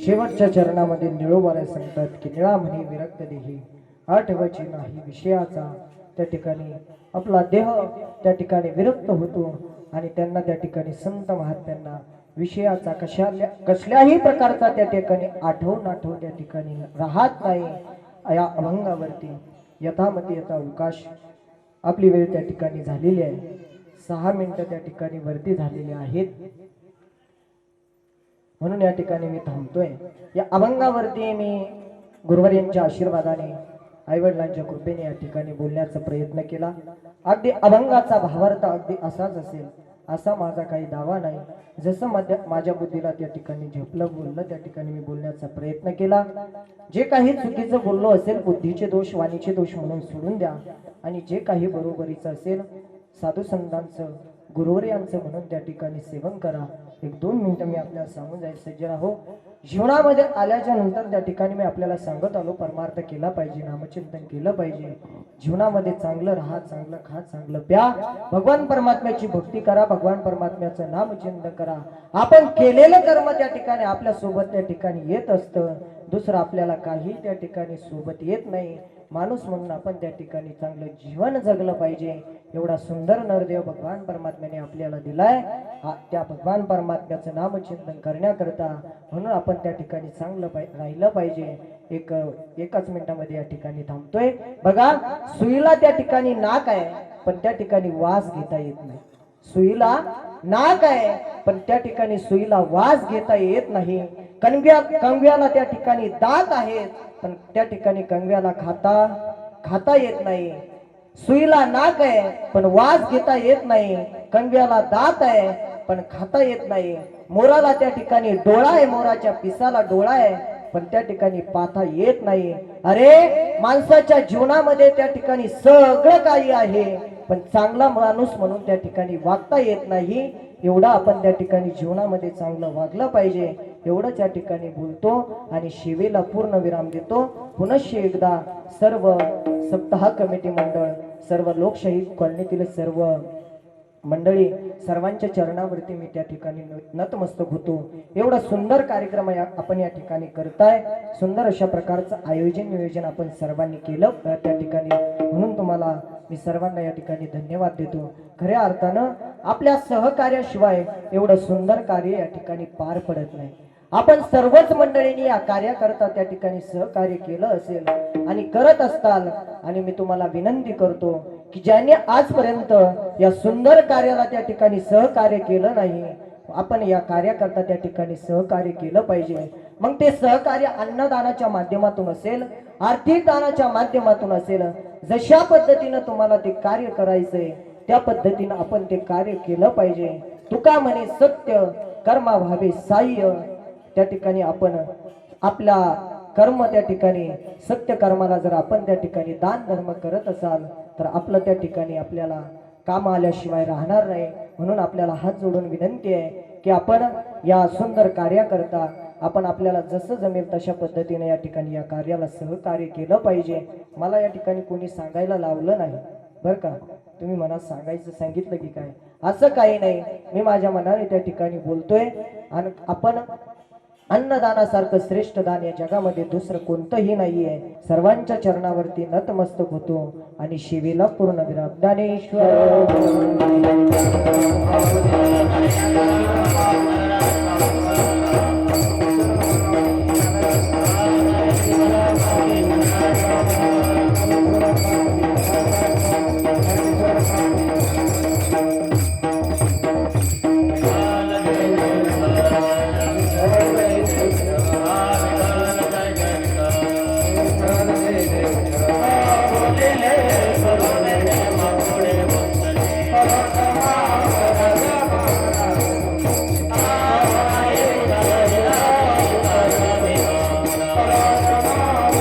शेवटच्या चरणामध्ये निळोबाला सांगतात की निळा म्हणे विरक्त देही आठवायची नाही विषयाचा। त्या ठिकाणी आपला देह त्या ठिकाणी विरक्त होतो आणि त्यांना त्या ठिकाणी संत महात्म्यांना विषयाचा कसल्याही प्रकारचा त्या ठिकाणी आठवून त्या ठिकाणी राहत नाही। या अभंगावरती यथामती यथा अवकाश आपली वेळ त्या ठिकाणी झालेली आहे। 6 मिनिटं त्या ठिकाणी वरती झालेली आहेत, म्हणून या ठिकाणी मी थांबतोय। या अभंगावरती मी गुरुवर्यांच्या आशीर्वादाने आईवडिलांच्या कृपेने या ठिकाणी बोलण्याचा प्रयत्न केला। अगदी अभंगाचा भावार्थ अगदी असाच असेल असा माझा काही दावा नाही। जसं माझ्या बुद्धीला त्या ठिकाणी झेपलं बोललं त्या ठिकाणी मी बोलण्याचा प्रयत्न केला। जे काही चुकीचं बोललो असेल बुद्धीचे दोष वाणीचे दोष म्हणून सोडून द्या आणि जे काही बरोबरीचं असेल साधू संतांचं गुरुवर्यांचं म्हणून त्या ठिकाणी सेवन करा। 1-2 मिनिटं मी आपल्याला सांगून जाईल सज्जन हो। जीवनामध्ये आल्याच्या नंतर त्या ठिकाणी मी आपल्याला सांगत आलो परमार्थ केला पाहिजे, नामचिंतन केलं पाहिजे। जीवनामध्ये चांगलं राहा, चांगलं खा, चांगलं प्या, भगवान परमात्म्याची भक्ती करा, भगवान परमात्म्याचं नामचिंतन करा। आपण केलेलं कर्म त्या ठिकाणी आपल्या सोबत त्या ठिकाणी येत असतं, दुसरं आपल्याला काही त्या ठिकाणी सोबत येत नाही। माणूस म्हणून आपण त्या ठिकाणी चांगलं जीवन जगलं पाहिजे। एवढा सुंदर नरदेव भगवान परमात्म्याने आपल्याला दिलाय, त्या भगवान परमात्म्याचं नामचिंतन करण्याकरता म्हणून आपण त्या ठिकाणी चांगलं राहिलं पाहिजे। एकाच मिनिटामध्ये या ठिकाणी थांबतोय। बघा, सुईला त्या ठिकाणी नाक आहे पण त्या ठिकाणी वास घेता येत नाही। सुईला नाक आहे पण त्या ठिकाणी सुईला वास घेता येत नाही। कंगव्याला त्या ठिकाणी दात आहेत पण त्या ठिकाणी कंगव्याला खाता येत नाही। सुईला नाक आहे पण वास घेता येत नाही, कंगव्याला दात आहे पण खाता येत नाही। मोराला त्या ठिकाणी डोळा आहे, मोराच्या पिसाला डोळा आहे पण त्या ठिकाणी पाहता येत नाही। अरे माणसाच्या जीवनामध्ये त्या ठिकाणी सगळं काही आहे पण चांगला माणूस म्हणून त्या ठिकाणी वागता येत नाही। एवढा आपण त्या ठिकाणी जीवनामध्ये चांगलं वागलं पाहिजे एवढं त्या ठिकाणी बोलतो आणि शिवेला पूर्ण विराम देतो। पुनश्च एकदा सर्व सप्ताह कमिटी मंडळ, सर्व लोकशाही कॉलनीतील सर्व मंडळी सर्वांच्या चरणावरती मी त्या ठिकाणी नतमस्तक होतो। एवढा सुंदर कार्यक्रम आपण या ठिकाणी करताय, सुंदर अशा प्रकारचं नियोजन आपण सर्वांनी केलं त्या ठिकाणी, म्हणून तुम्हाला मी सर्वांना या ठिकाणी धन्यवाद देतो। खऱ्या अर्थानं आपल्या सहकार्याशिवाय एवढं सुंदर कार्य या ठिकाणी पार पडत नाही। आपण सर्वच मंडळींनी या कार्याकरता त्या ठिकाणी सहकार्य केलं असेल आणि करत असताल आणि मी तुम्हाला विनंती करतो की ज्यांनी आजपर्यंत या सुंदर कार्याला त्या ठिकाणी सहकार्य केलं नाही, आपण या कार्याकरता त्या ठिकाणी सहकार्य केलं पाहिजे. मग ते सहकार्य अन्नदानाच्या माध्यमातून असेल, आर्थिक दानाच्या माध्यमातून असेल, जशा पद्धतीनं तुम्हाला ते कार्य करायचंय त्या पद्धतीनं आपण ते कार्य केलं पाहिजे. तुका म्हणे सत्य कर्मा भावे साह्य. त्या ठिकाणी आपण आपला कर्म त्या ठिकाणी सत्य कर्माला जर आपण त्या ठिकाणी दान धर्म करत असाल तर आपलं त्या ठिकाणी आपल्याला काम आल्याशिवाय राहणार नाही. म्हणून आपल्याला हात जोडून विनंती आहे की आपण या सुंदर कार्याकरता आपण आपल्याला जसं जमेल तशा पद्धतीने या ठिकाणी या कार्याला सहकार्य केलं पाहिजे. मला या ठिकाणी कोणी सांगायला लावलं नाही बरं का. तुम्ही मनात सांगायचं सांगितलं की काय, असं काही नाही. मी माझ्या मनाने त्या ठिकाणी बोलतोय. आणि आपण अन्नदानासारखं श्रेष्ठ दान या जगामध्ये दुसरं कोणतंही नाहीये. सर्वांच्या चरणावरती नतमस्तक होतो आणि शिवेला पूर्ण विराम. ज्ञानेश्वर